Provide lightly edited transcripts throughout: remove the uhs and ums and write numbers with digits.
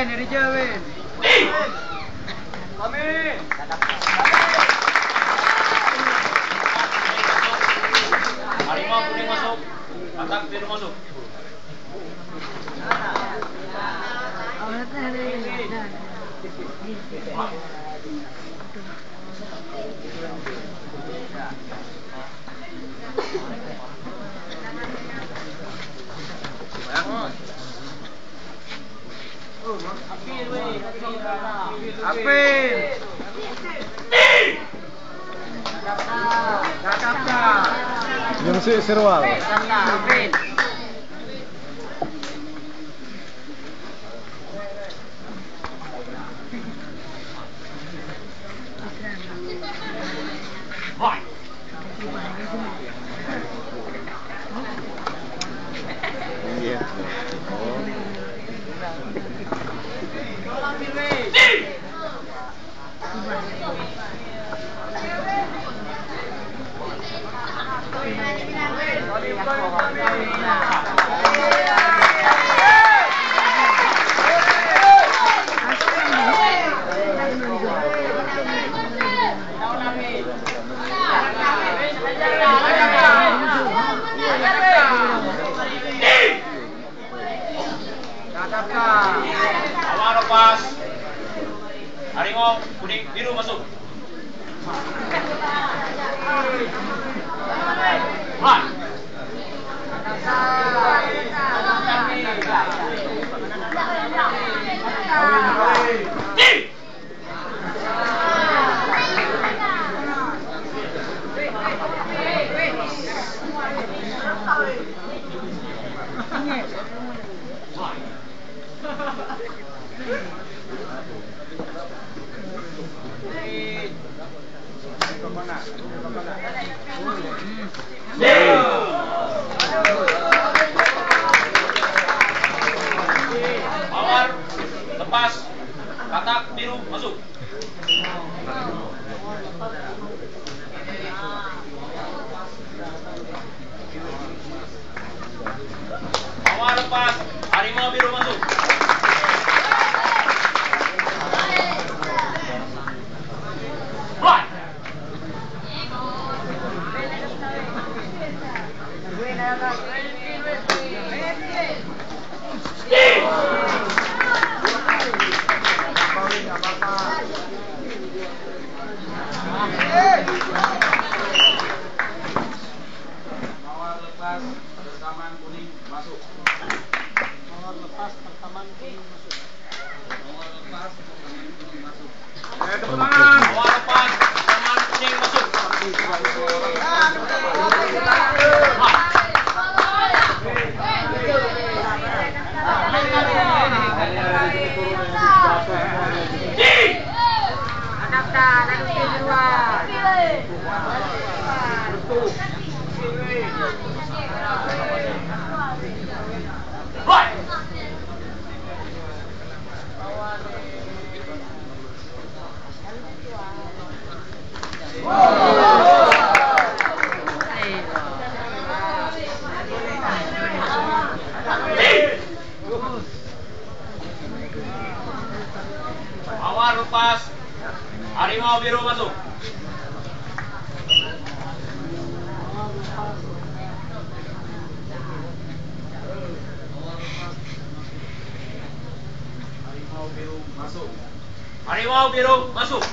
Win, Rijal win. Kami. Harimau kuning masuk. Katak biru masuk. Apin. Yung si Sirwal. Apin. Right. Iya. Awal lepas. Harimau kuning biru masuk. Right. Awal lepas. Katak biru masuk. Awal lepas. Harimau biru masuk. Right. Mawar lepas rekaman kuning masuk. Mawar lepas rekaman kuning masuk. Mawar lepas rekaman kuning masuk. Mawar lepas rekaman kuning masuk. Right. Awal lepas. Harimau biru masuk. Harimau biru masuk. Harimau biru masuk.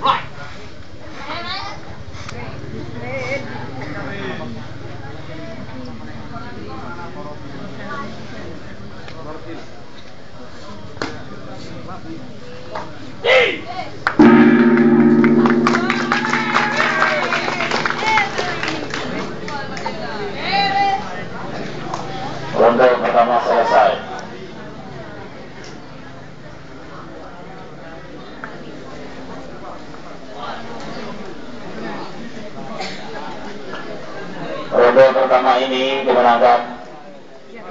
Right. Ronde pertama selesai. Ronde pertama ini dimenangkan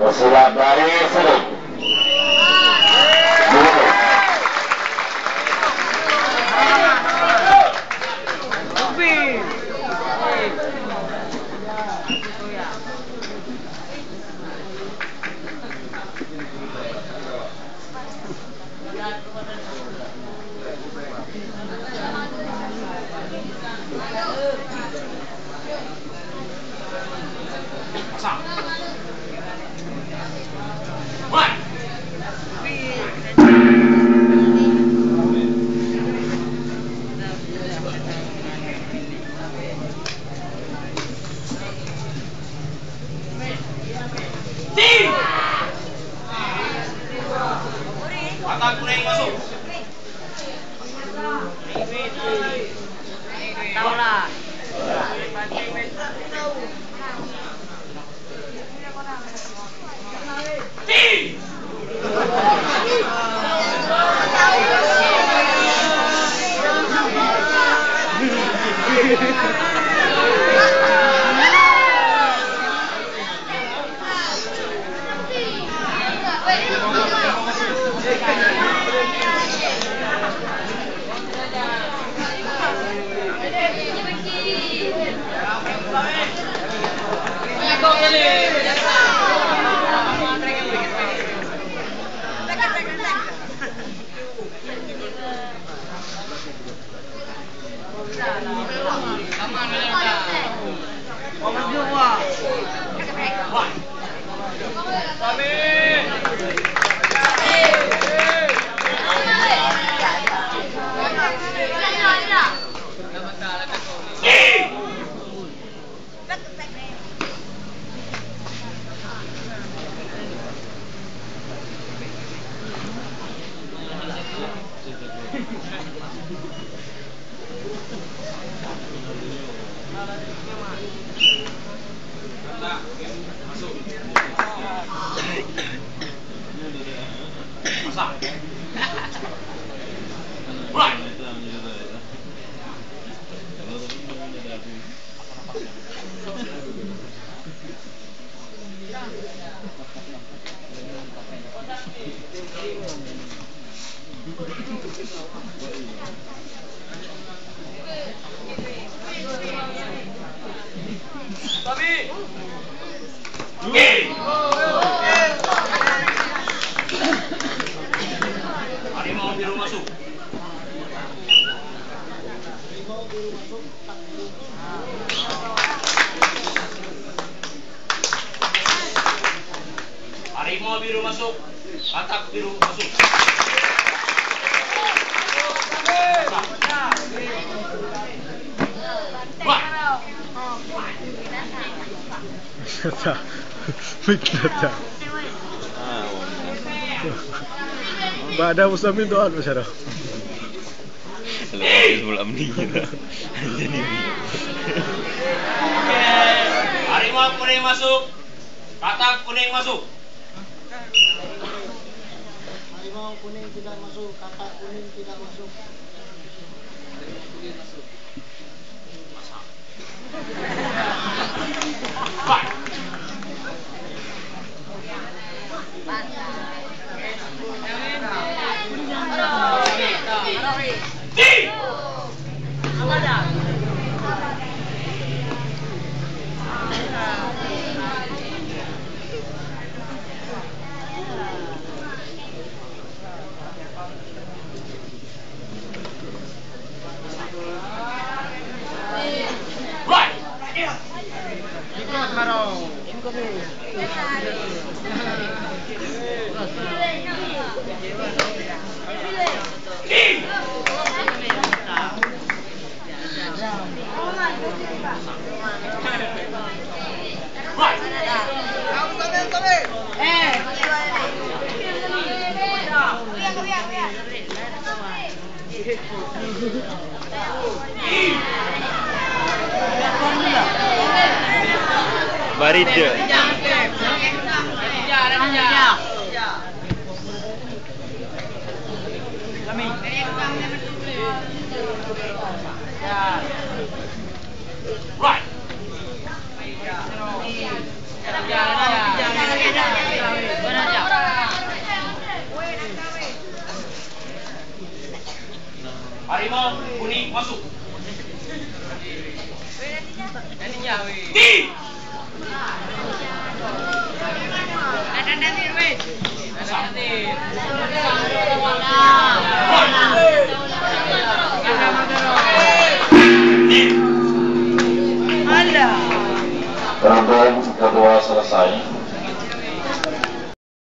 pesilat dari Serut. Harimau biru masuk. Harimau biru masuk. Katak biru masuk. Binatang. Baada Muslimin doan masyarakat. Habis malam ni kita. Harimau kuning masuk. Katak kuning masuk. Harimau kuning tidak masuk, katak kuning tidak masuk. Barida. Right. Harimau kuning masuk. Di. Nanti.